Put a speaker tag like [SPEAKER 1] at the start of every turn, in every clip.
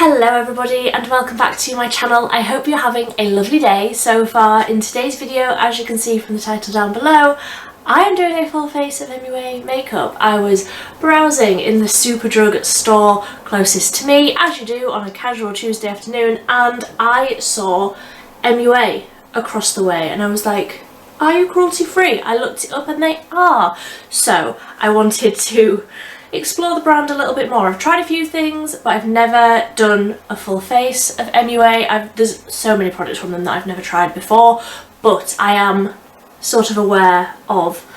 [SPEAKER 1] Hello everybody and welcome back to my channel. I hope you're having a lovely day so far. In today's video, as you can see from the title down below, I am doing a full face of MUA makeup. I was browsing in the Superdrug store closest to me, as you do on a casual Tuesday afternoon, and I saw MUA across the way and I was like, are you cruelty free? I looked it up and they are. So I wanted to explore the brand a little bit more. I've tried a few things, but I've never done a full face of MUA. There's so many products from them that I've never tried before, but I am sort of aware of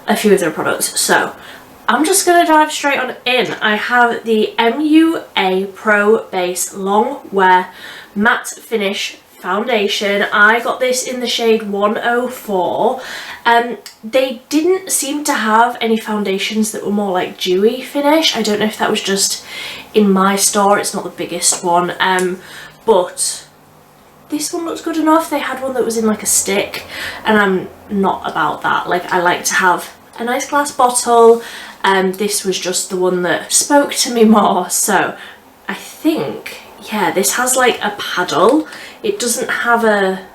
[SPEAKER 1] a few of their products. So I'm just going to dive straight on in. I have the MUA Pro Base Long Wear Matte Finish Foundation. I got this in the shade 104. They didn't seem to have any foundations that were more like dewy finish. I don't know if that was just in my store, it's not the biggest one, but this one looks good enough. They had one that was in like a stick and I'm not about that. Like, I like to have a nice glass bottle, and this was just the one that spoke to me more. So I think, yeah, this has like a paddle. It doesn't have a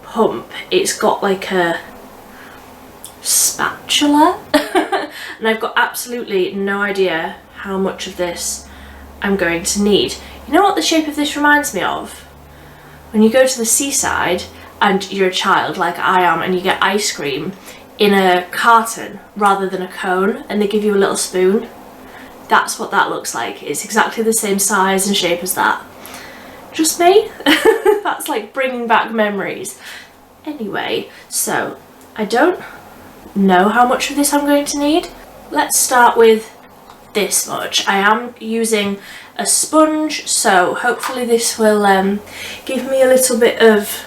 [SPEAKER 1] pump, it's got like a spatula and I've got absolutely no idea how much of this I'm going to need. You know what the shape of this reminds me of? When you go to the seaside and you're a child like I am and you get ice cream in a carton rather than a cone and they give you a little spoon. That's what that looks like. It's exactly the same size and shape as that. Just me? That's like bringing back memories. Anyway, so I don't know how much of this I'm going to need. Let's start with this much. I am using a sponge, so hopefully this will give me a little bit of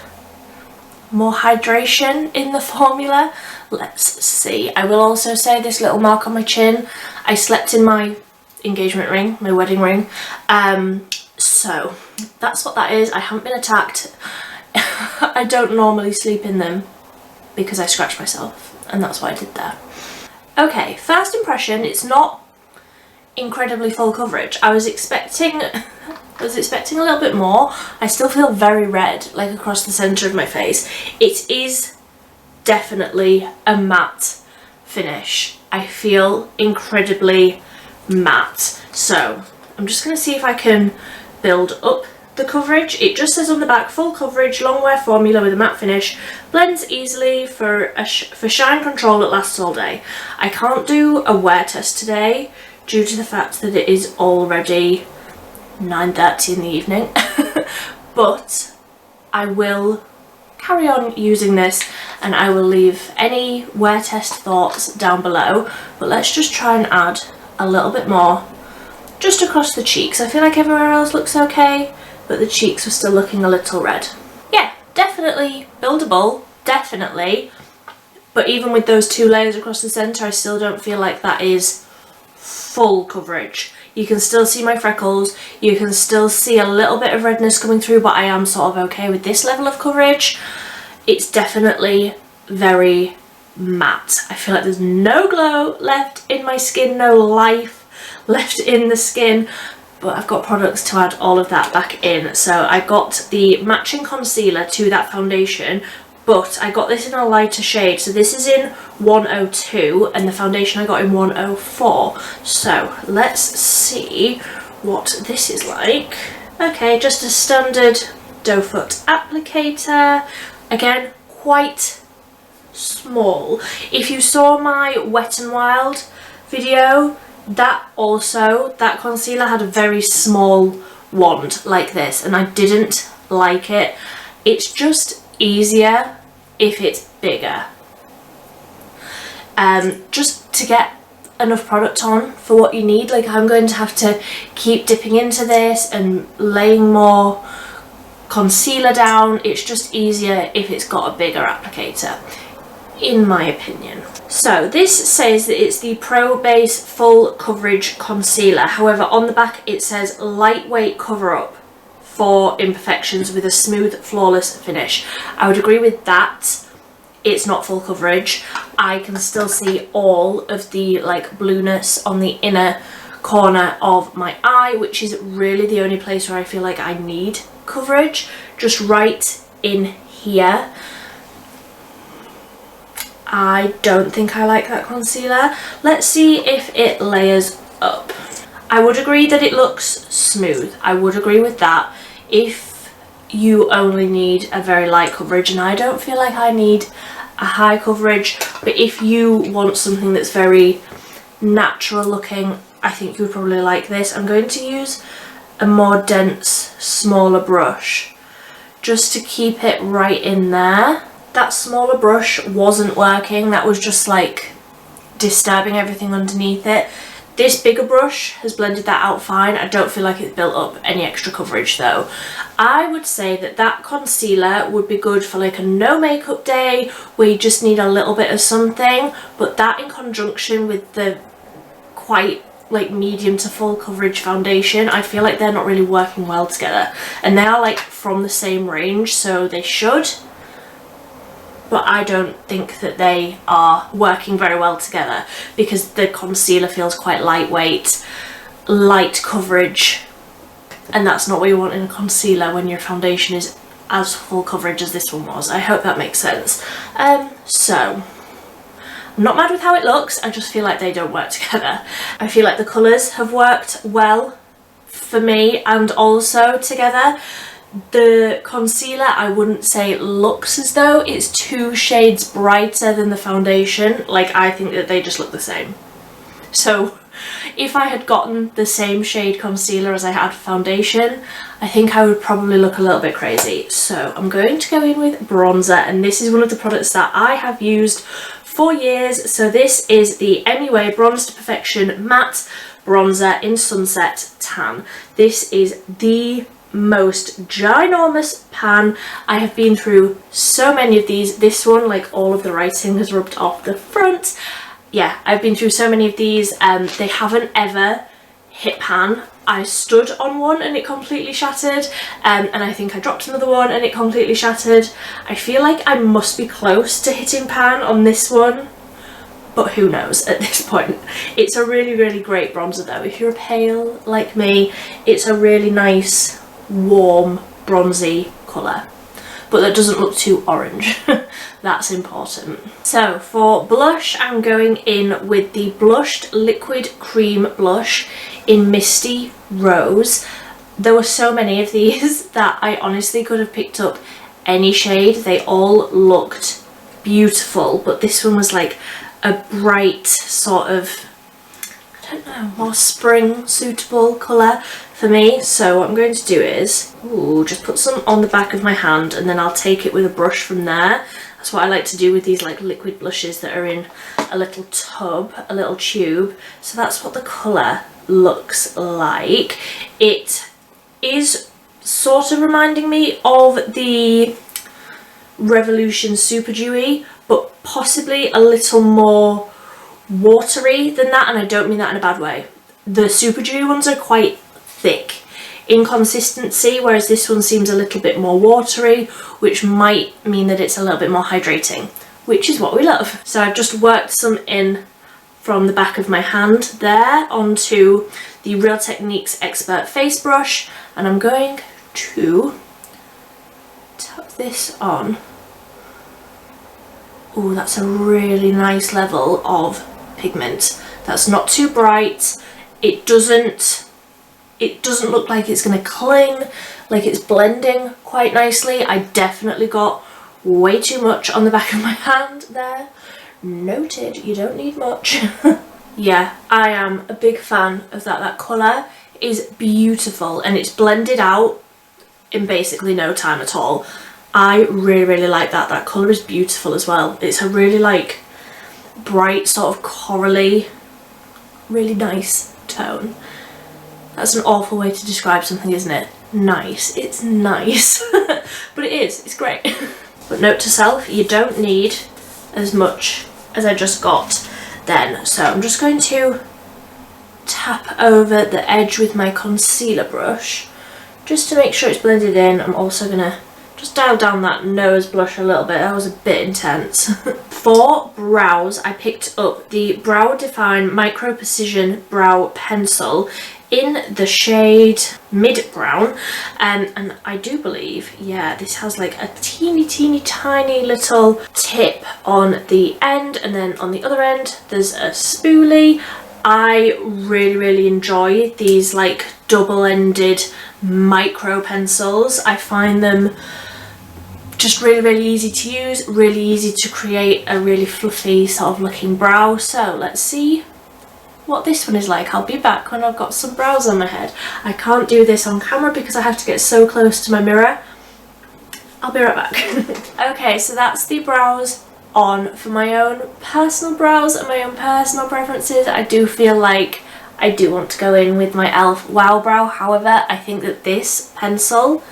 [SPEAKER 1] more hydration in the formula. Let's see. I will also say this little mark on my chin, I slept in my engagement ring, my wedding ring, so that's what that is. I haven't been attacked. I don't normally sleep in them because I scratched myself and that's what I did there. Okay, first impression, it's not incredibly full coverage. I was expecting a little bit more. I still feel very red, like across the centre of my face. It is definitely a matte finish. I feel incredibly matte. So I'm just going to see if I can build up the coverage. It just says on the back, full coverage, long wear formula with a matte finish, blends easily for shine control that lasts all day. I can't do a wear test today due to the fact that it is already 9:30 in the evening, but I will carry on using this and I will leave any wear test thoughts down below. But let's just try and add a little bit more just across the cheeks. I feel like everywhere else looks okay, but the cheeks were still looking a little red. Yeah, definitely buildable, definitely. But even with those two layers across the centre, I still don't feel like that is full coverage. You can still see my freckles, you can still see a little bit of redness coming through, but I am sort of okay with this level of coverage. It's definitely very matte. I feel like there's no glow left in my skin, no life left in the skin, but I've got products to add all of that back in. So I got the matching concealer to that foundation, but I got this in a lighter shade. So this is in 102 and the foundation I got in 104. So let's see what this is like. Okay, just a standard doe foot applicator. Again, quite small. If you saw my Wet n Wild video, that concealer had a very small wand like this and I didn't like it. It's just easier if it's bigger. Just to get enough product on for what you need. Like, I'm going to have to keep dipping into this and laying more concealer down. It's just easier if it's got a bigger applicator, in my opinion. So this says that it's the Pro Base Full Coverage Concealer. However, on the back it says lightweight cover up for imperfections with a smooth, flawless finish. I would agree with that. It's not full coverage. I can still see all of the like blueness on the inner corner of my eye, which is really the only place where I feel like I need coverage, just right in here. I don't think I like that concealer. Let's see if it layers up. I would agree that it looks smooth. I would agree with that if you only need a very light coverage, and I don't feel like I need a high coverage, but if you want something that's very natural looking, I think you would probably like this. I'm going to use a more dense, smaller brush just to keep it right in there. That smaller brush wasn't working, that was just like disturbing everything underneath it. This bigger brush has blended that out fine. I don't feel like it's built up any extra coverage though. I would say that that concealer would be good for like a no makeup day where you just need a little bit of something, but that in conjunction with the quite like medium to full coverage foundation, I feel like they're not really working well together. And they are like from the same range, so they should, but I don't think that they are working very well together because the concealer feels quite lightweight, light coverage, and that's not what you want in a concealer when your foundation is as full coverage as this one was. I hope that makes sense. So I'm not mad with how it looks, I just feel like they don't work together. I feel like the colours have worked well for me and also together. The concealer, I wouldn't say it looks as though it's 2 shades brighter than the foundation. Like, I think that they just look the same. So if I had gotten the same shade concealer as I had foundation, I think I would probably look a little bit crazy. So I'm going to go in with bronzer, and this is one of the products that I have used for years. So this is the MUA Bronze to Perfection Matte Bronzer in Sunset Tan. This is the most ginormous pan. I have been through so many of these. This one, like, all of the writing has rubbed off the front. Yeah, I've been through so many of these. They haven't ever hit pan. I stood on one and it completely shattered, and I think I dropped another one and it completely shattered. I feel like I must be close to hitting pan on this one, but who knows at this point. It's a really, really great bronzer though. If you're pale like me, it's a really nice, warm, bronzy colour, but that doesn't look too orange. That's important. So for blush, I'm going in with the Blushed Liquid Cream Blush in Misty Rose. There were so many of these that I honestly could have picked up any shade. They all looked beautiful, but this one was like a bright sort of, I don't know, more spring suitable colour for me. So what I'm going to do is, just put some on the back of my hand and then I'll take it with a brush from there. That's what I like to do with these like liquid blushes that are in a little tub, a little tube. So that's what the colour looks like. It is sort of reminding me of the Revolution Super Dewy, but possibly a little more watery than that, and I don't mean that in a bad way. The Super Dewy ones are quite thick in consistency, whereas this one seems a little bit more watery, which might mean that it's a little bit more hydrating, which is what we love. So I've just worked some in from the back of my hand there onto the Real Techniques Expert Face Brush, and I'm going to tap this on. Oh, that's a really nice level of pigment. That's not too bright. It doesn't look like it's going to cling, like it's blending quite nicely. I definitely got way too much on the back of my hand there. Noted, you don't need much. Yeah, I am a big fan of that. That colour is beautiful and it's blended out in basically no time at all. I really, really like that. That colour is beautiful as well. It's a really like bright sort of corally, really nice tone. That's an awful way to describe something, isn't it? Nice. It's nice. But it is. It's great. But note to self, you don't need as much as I just got then. So I'm just going to tap over the edge with my concealer brush just to make sure it's blended in. I'm also going to just dial down that nose blush a little bit. That was a bit intense. For brows, I picked up the Brow Define Micro Precision Brow Pencil in the shade Mid Brown, and I do believe, yeah, this has like a teeny tiny little tip on the end, and then on the other end there's a spoolie. I really enjoy these like double-ended micro pencils. I find them just really easy to use, really easy to create a really fluffy sort of looking brow. So let's see what this one is like. I'll be back when I've got some brows on my head. I can't do this on camera because I have to get so close to my mirror. I'll be right back. Okay, so that's the brows on for my own personal brows and my own personal preferences. I do feel like I do want to go in with my e.l.f. Wow Brow. However, I think that this pencil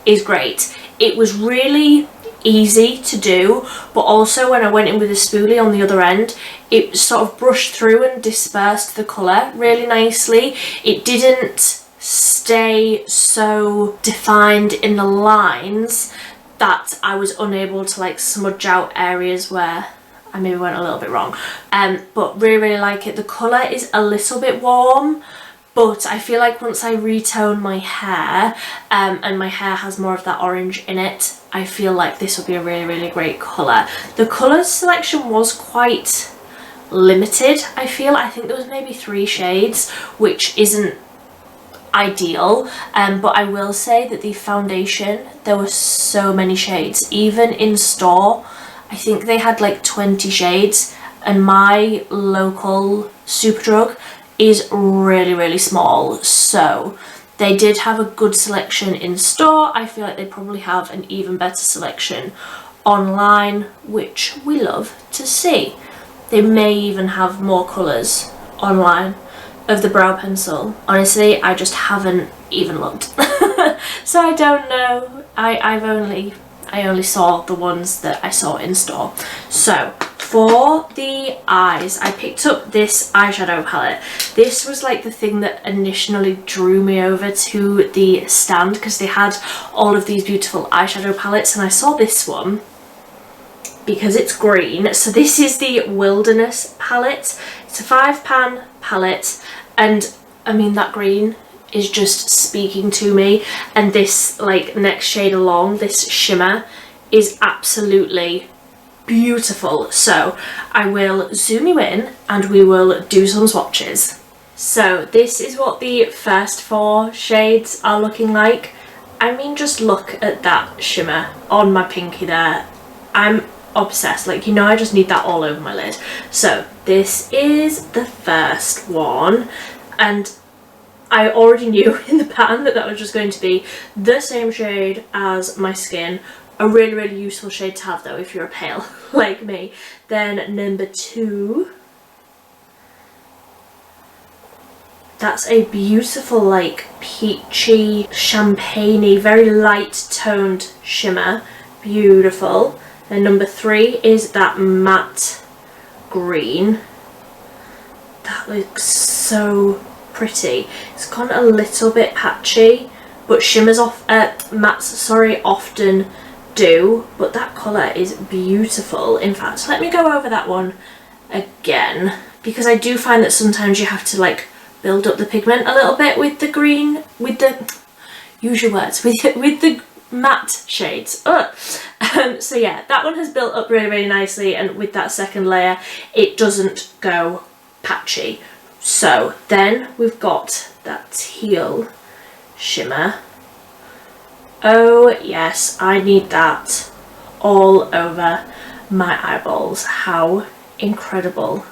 [SPEAKER 1] is great. It was really easy to do, but also when I went in with a spoolie on the other end, it sort of brushed through and dispersed the colour really nicely. It didn't stay so defined in the lines that I was unable to like smudge out areas where I maybe went a little bit wrong. But really like it. The colour is a little bit warm, but I feel like once I retone my hair, and my hair has more of that orange in it, I feel like this will be a really great colour. The colour selection was quite limited, I feel. I think there was maybe 3 shades, which isn't ideal, but I will say that the foundation, there were so many shades. Even in store, I think they had like 20 shades, and my local Superdrug is really small, so they did have a good selection in store. I feel like they probably have an even better selection online, which we love to see. They may even have more colours online of the brow pencil. Honestly, I just haven't even looked. So I don't know. I only saw the ones that I saw in store. So for the eyes, I picked up this eyeshadow palette. This was like the thing that initially drew me over to the stand, because they had all of these beautiful eyeshadow palettes, and I saw this one because it's green. So this is the Wilderness palette. It's a 5-pan palette, and I mean that green is just speaking to me, and this like next shade along, this shimmer, is absolutely beautiful. So I will zoom you in and we will do some swatches. So this is what the first 4 shades are looking like. I mean, just look at that shimmer on my pinky there. I'm obsessed, like, you know, I just need that all over my lid. So this is the first one, and I already knew in the pattern that that was just going to be the same shade as my skin. A really useful shade to have though if you're pale like me. Then number 2, that's a beautiful like peachy, champagne-y, very light toned shimmer. Beautiful. Then number 3 is that matte green. That looks so pretty. It's gone a little bit patchy, but shimmers mattes, sorry, often do, but that colour is beautiful. In fact, let me go over that one again, because I do find that sometimes you have to like build up the pigment a little bit with the green, with the, use your words, with the matte shades. So yeah, that one has built up really nicely, and with that second layer it doesn't go patchy. So then we've got that teal shimmer. Oh yes, I need that all over my eyeballs. How incredible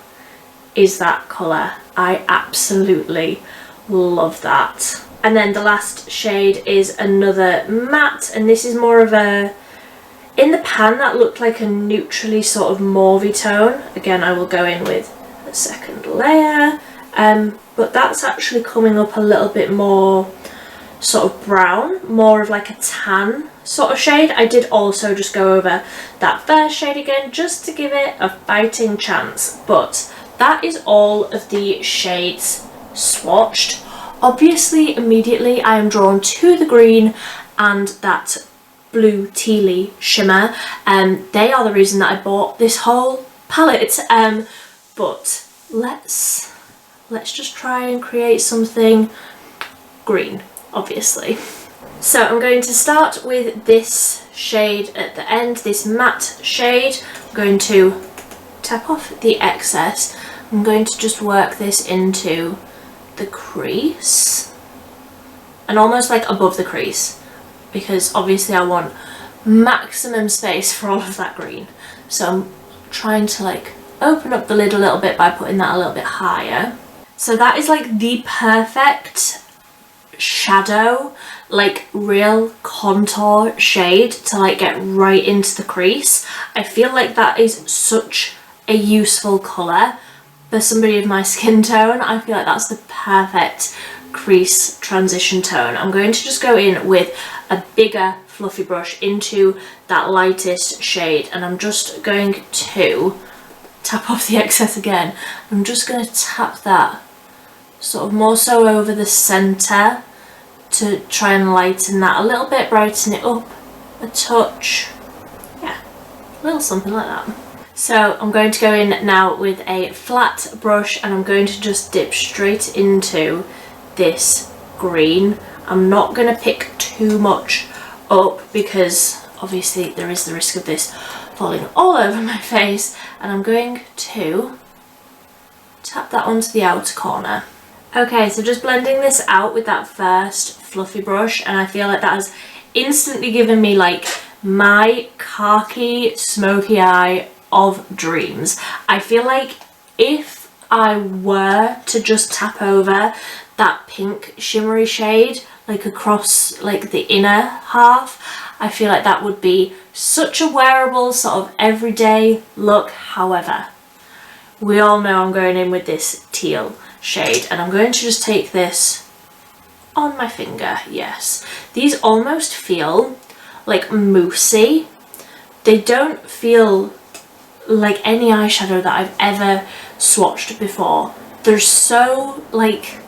[SPEAKER 1] is that colour? I absolutely love that. And then the last shade is another matte, and this is more of a, in the pan that looked like a neutrally sort of mauvey tone. Again, I will go in with a second layer, but that's actually coming up a little bit more sort of brown, more of like a tan sort of shade. I did also just go over that first shade again just to give it a fighting chance, but that is all of the shades swatched. Obviously immediately I am drawn to the green and that blue tealy shimmer. They are the reason that I bought this whole palette. But let's just try and create something green, obviously. So I'm going to start with this shade at the end, this matte shade. I'm going to tap off the excess. I'm going to just work this into the crease and almost like above the crease, because obviously I want maximum space for all of that green. So I'm trying to like open up the lid a little bit by putting that a little bit higher. So that is like the perfect shadow, like real contour shade to like get right into the crease. I feel like that is such a useful colour for somebody of my skin tone. I feel like that's the perfect crease transition tone. I'm going to just go in with a bigger fluffy brush into that lightest shade, and I'm just going to tap off the excess again. I'm just going to tap that sort of more so over the centre to try and lighten that a little bit, brighten it up a touch. Yeah, a little something like that. So I'm going to go in now with a flat brush and I'm going to just dip straight into this green. I'm not going to pick too much up because obviously there is the risk of this falling all over my face, and I'm going to tap that onto the outer corner. Okay, so just blending this out with that first fluffy brush, and I feel like that has instantly given me like my khaki smoky eye of dreams. I feel like if I were to just tap over that pink shimmery shade like across like the inner half, I feel like that would be such a wearable sort of everyday look. However, we all know I'm going in with this teal shade, and I'm going to just take this on my finger. Yes, these almost feel like moussey. They don't feel like any eyeshadow that I've ever swatched before. They're so like,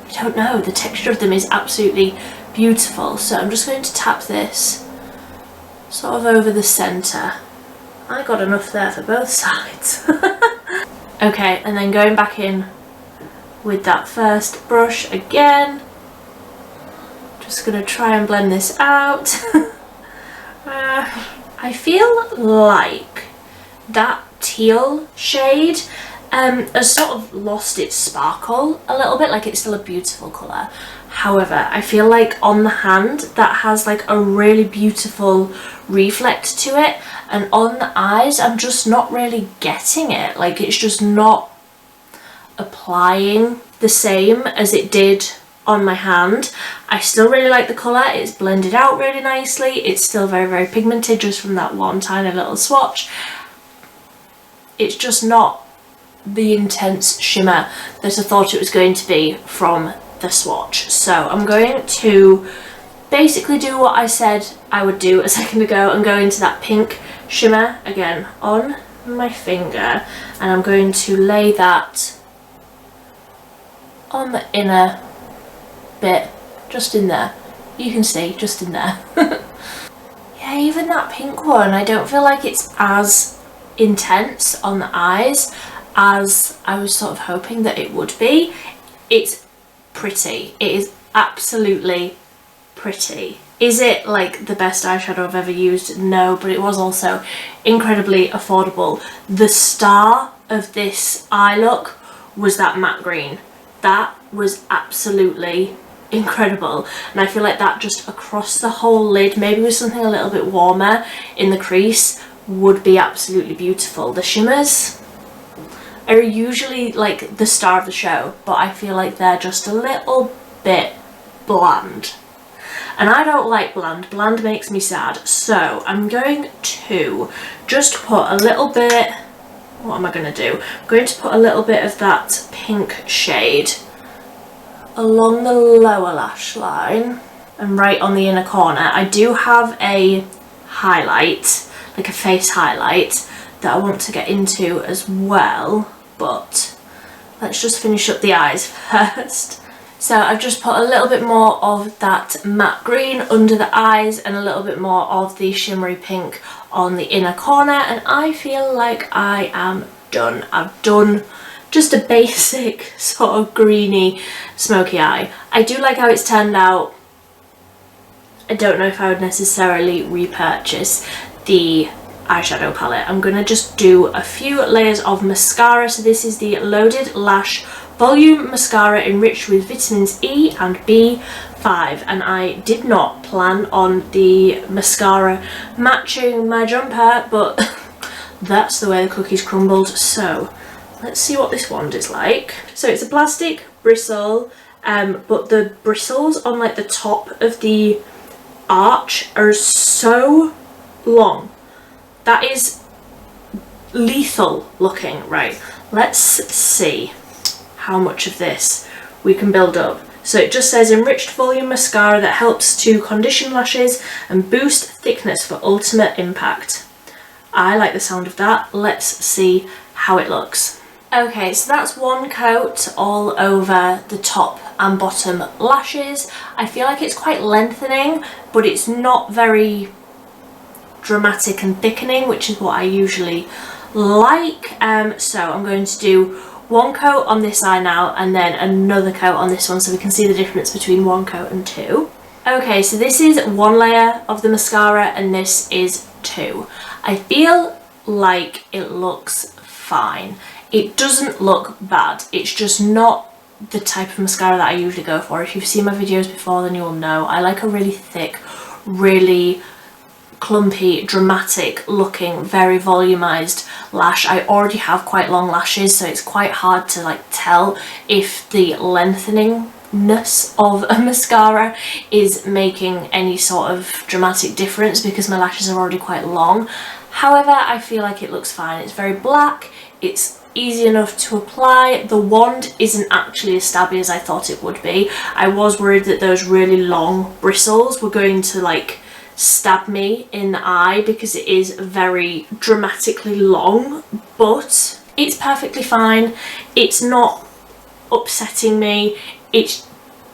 [SPEAKER 1] I don't know, the texture of them is absolutely beautiful. So I'm just going to tap this sort of over the centre. I got enough there for both sides. Okay, and then going back in with that first brush again. Just gonna try and blend this out. I feel like that teal shade has sort of lost its sparkle a little bit. Like, it's still a beautiful colour. However, I feel like on the hand that has like a really beautiful reflect to it, and on the eyes I'm just not really getting it. Like, it's just not applying the same as it did on my hand. I still really like the colour, it's blended out really nicely, it's still very, very pigmented just from that one tiny little swatch. It's just not the intense shimmer that I thought it was going to be from the swatch. So I'm going to basically do what I said I would do a second ago and go into that pink shimmer again on my finger, and I'm going to lay that on the inner bit, just in there. You can see, just in there. Yeah, even that pink one, I don't feel like it's as intense on the eyes as I was sort of hoping that it would be. It's pretty. It is absolutely pretty. Is it like the best eyeshadow I've ever used? No, but it was also incredibly affordable. The star of this eye look was that matte green. That was absolutely incredible, and I feel like that just across the whole lid, maybe with something a little bit warmer in the crease, would be absolutely beautiful. The shimmers are usually like the star of the show, but I feel like they're just a little bit bland, and I don't like bland. Bland makes me sad. So I'm going to just put a little bit, what am I going to do? I'm going to put a little bit of that pink shade along the lower lash line and right on the inner corner. I do have a highlight, like a face highlight, that I want to get into as well, but let's just finish up the eyes first. So I've just put a little bit more of that matte green under the eyes and a little bit more of the shimmery pink on the inner corner, and I feel like I am done. I've done just a basic sort of greeny smoky eye. I do like how it's turned out. I don't know if I would necessarily repurchase the eyeshadow palette. I'm gonna just do a few layers of mascara. So this is the Loaded Lash Volume Mascara enriched with vitamins E and B5, and I did not plan on the mascara matching my jumper, but that's the way the cookies crumbled. So let's see what this wand is like. So it's a plastic bristle, but the bristles on like the top of the arch are so long. That is lethal looking. Right, let's see how much of this we can build up. So it just says enriched volume mascara that helps to condition lashes and boost thickness for ultimate impact. I like the sound of that. Let's see how it looks. Okay, so that's one coat all over the top and bottom lashes. I feel like it's quite lengthening, but it's not very dramatic and thickening, which is what I usually like. So I'm going to do one coat on this eye now and then another coat on this one so we can see the difference between one coat and two. Okay, so this is one layer of the mascara and this is two. I feel like it looks fine. It doesn't look bad. It's just not the type of mascara that I usually go for. If you've seen my videos before, then you'll know I like a really thick, really clumpy, dramatic looking, very volumized lash. I already have quite long lashes, so it's quite hard to like tell if the lengtheningness of a mascara is making any sort of dramatic difference because my lashes are already quite long. However, I feel like it looks fine. It's very black, it's easy enough to apply. The wand isn't actually as stabby as I thought it would be. I was worried that those really long bristles were going to like stab me in the eye because it is very dramatically long, but it's perfectly fine. It's not upsetting me. It's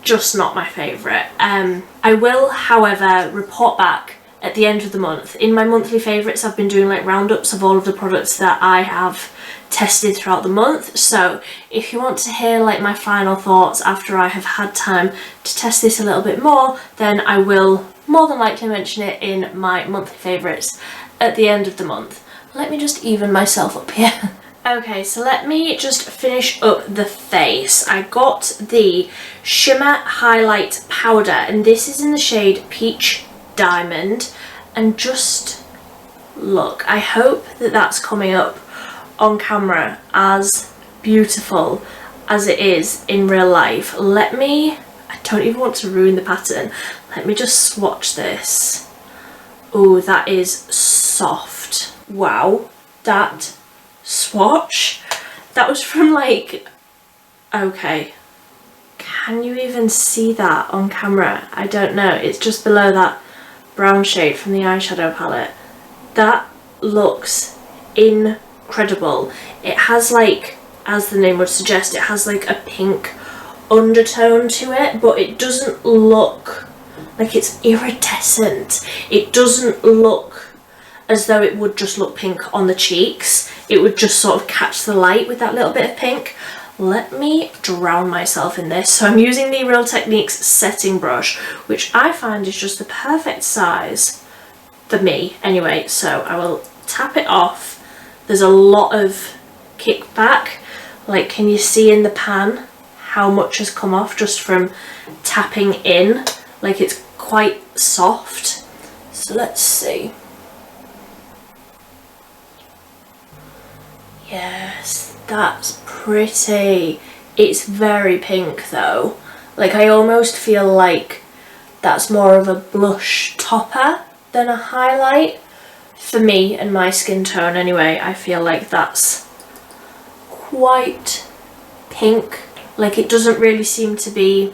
[SPEAKER 1] just not my favourite. I will, however, report back at the end of the month. In my monthly favourites, I've been doing like roundups of all of the products that I have tested throughout the month. So if you want to hear like my final thoughts after I have had time to test this a little bit more, then I will more than likely mention it in my monthly favourites at the end of the month. Let me just even myself up here. Okay, so let me just finish up the face. I got the Shimmer Highlight Powder and this is in the shade Peach Diamond, and just look, I hope that that's coming up on camera as beautiful as it is in real life. I don't even want to ruin the pattern. Let me just swatch this. Oh, that is soft. Wow, that swatch, that was from like, okay, can you even see that on camera? I don't know, it's just below that brown shade from the eyeshadow palette. That looks incredible. It has like, as the name would suggest, it has like a pink undertone to it, but it doesn't look like it's iridescent. It doesn't look as though it would just look pink on the cheeks. It would just sort of catch the light with that little bit of pink. Let me drown myself in this. So I'm using the Real Techniques setting brush, which I find is just the perfect size for me anyway. So I will tap it off. There's a lot of kickback. Like, can you see in the pan how much has come off just from tapping in? Like, it's quite soft. So let's see. Yes, that's pretty. It's very pink though. Like, I almost feel like that's more of a blush topper than a highlight. For me and my skin tone anyway, I feel like that's quite pink. Like, it doesn't really seem to be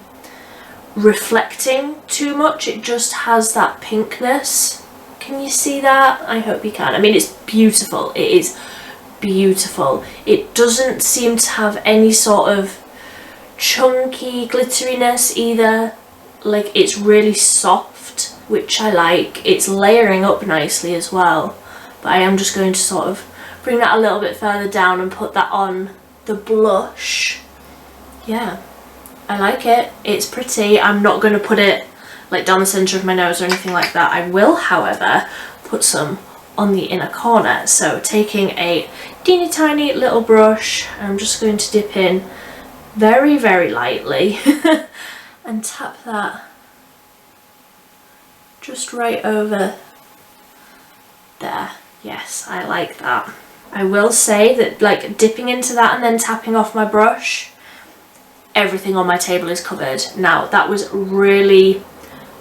[SPEAKER 1] reflecting too much. It just has that pinkness. Can you see that? I hope you can. I mean, it's beautiful. It is beautiful. It doesn't seem to have any sort of chunky glitteriness either. Like, it's really soft, which I like. It's layering up nicely as well, but I am just going to sort of bring that a little bit further down and put that on the blush. Yeah, I like it. It's pretty. I'm not going to put it like down the centre of my nose or anything like that. I will, however, put some on the inner corner. So taking a teeny tiny little brush, I'm just going to dip in very, very lightly and tap that just right over there. Yes, I like that. I will say that, like, dipping into that and then tapping off my brush, everything on my table is covered. Now, that was really,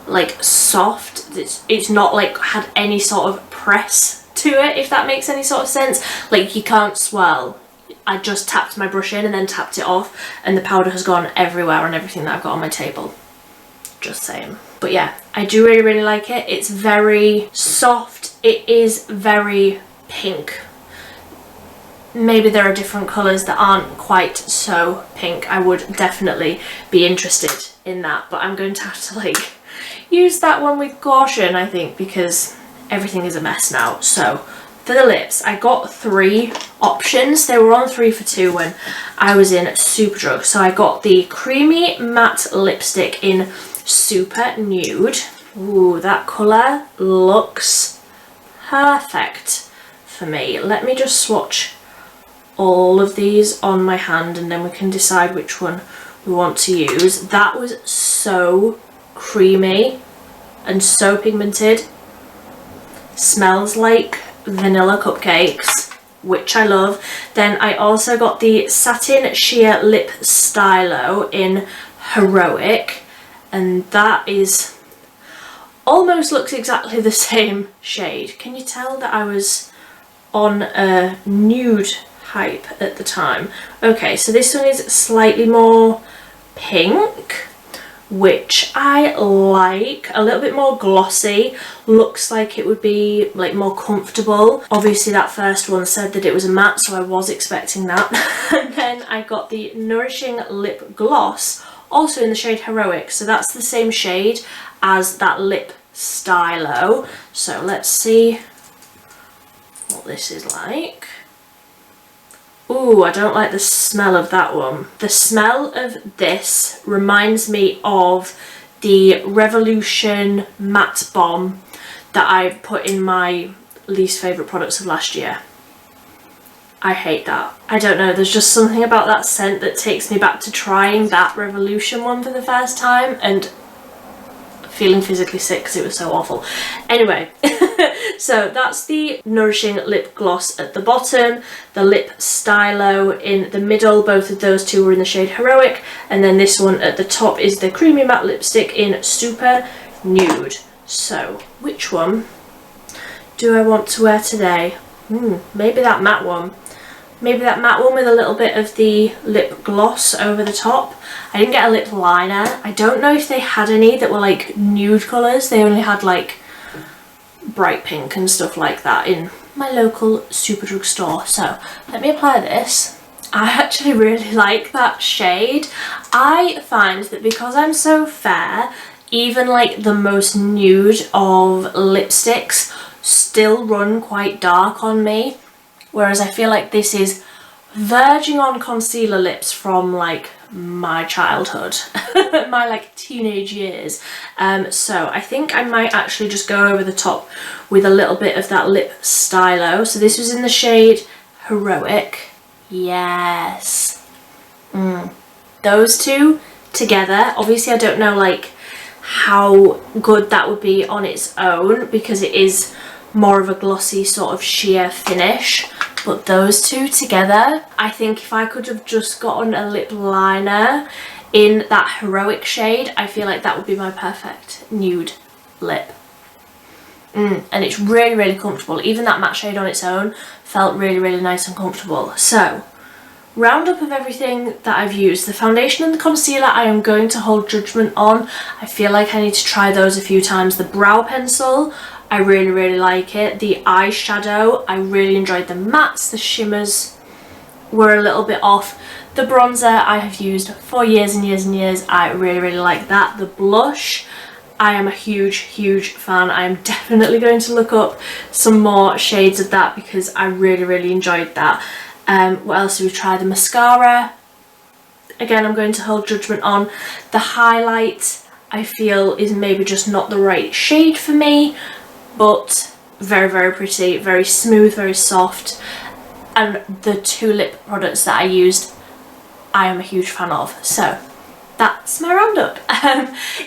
[SPEAKER 1] like, soft. It's not, like, had any sort of press to it, if that makes any sort of sense. Like, you can't swirl. I just tapped my brush in and then tapped it off, and the powder has gone everywhere on everything that I've got on my table. Just saying. But yeah, I do really, really like it. It's very soft. It is very pink. Maybe there are different colours that aren't quite so pink. I would definitely be interested in that, but I'm going to have to, like, use that one with caution, I think, because everything is a mess now. So for the lips, I got 3 options. They were on 3 for 2 when I was in Superdrug. So I got the creamy matte lipstick in Super Nude. Ooh, that colour looks perfect for me. Let me just swatch all of these on my hand and then we can decide which one we want to use. That was so creamy and so pigmented. Smells like vanilla cupcakes, which I love. Then I also got the Satin Sheer Lip Stylo in Heroic, and that is almost looks exactly the same shade. Can you tell that I was on a nude hype at the time? Okay, so this one is slightly more pink, which I like, a little bit more glossy, looks like it would be like more comfortable. Obviously that first one said that it was a matte, so I was expecting that. And then I got the Nourishing Lip Gloss, also in the shade Heroic, so that's the same shade as that lip stylo. So let's see what this is like. Ooh, I don't like the smell of that one. The smell of this reminds me of the Revolution Matte Bomb that I put in my least favourite products of last year. I hate that. I don't know, there's just something about that scent that takes me back to trying that Revolution one for the first time and feeling physically sick because it was so awful. Anyway, so that's the Nourishing Lip Gloss at the bottom, the Lip Stylo in the middle, both of those two were in the shade Heroic, and then this one at the top is the Creamy Matte Lipstick in Super Nude. So, which one do I want to wear today? Maybe that matte one. Maybe that matte one with a little bit of the lip gloss over the top. I didn't get a lip liner. I don't know if they had any that were like nude colours. They only had like bright pink and stuff like that in my local Superdrug store. So let me apply this. I actually really like that shade. I find that because I'm so fair, even like the most nude of lipsticks still run quite dark on me. Whereas I feel like this is verging on concealer lips from like my childhood, my like teenage years. So I think I might actually just go over the top with a little bit of that lip stylo. So this was in the shade Heroic. Yes. Those two together. Obviously I don't know like how good that would be on its own because it is more of a glossy sort of sheer finish, but those two together, I think if I could have just gotten a lip liner in that Heroic shade, I feel like that would be my perfect nude lip. And it's really, really comfortable. Even that matte shade on its own felt really, really nice and comfortable. So, roundup of everything that I've used. The foundation and the concealer I am going to hold judgment on. I feel like I need to try those a few times. The brow pencil, I really, really like it. The eyeshadow, I really enjoyed the mattes, the shimmers. were a little bit off. The bronzer I have used for years and years and years. I really like that. The blush, I am a huge fan. I am definitely going to look up some more shades of that because I really enjoyed that. What else have we tried? The mascara, again, I'm going to hold judgment on. The highlight, I feel, is maybe just not the right shade for me, but very pretty, very smooth, very soft. And the 2 lip products that I used, I am a huge fan of. So that's my roundup.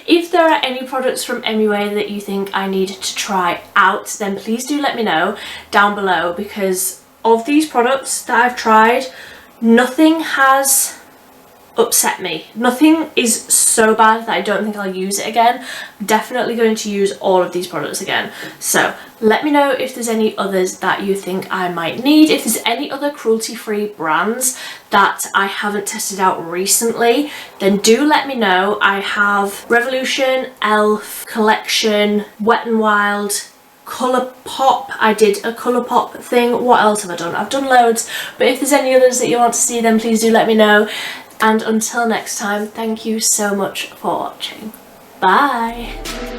[SPEAKER 1] If there are any products from MUA that you think I need to try out, then please do let me know down below, because of these products that I've tried, nothing has upset me. Nothing is so bad that I don't think I'll use it again. I'm definitely going to use all of these products again. So let me know if there's any others that you think I might need. If there's any other cruelty-free brands that I haven't tested out recently, then do let me know. I have Revolution, Elf, Collection, Wet n Wild, Colourpop. I did a Colourpop thing. What else have I done? I've done loads, but if there's any others that you want to see, then please do let me know. And until next time, thank you so much for watching. Bye!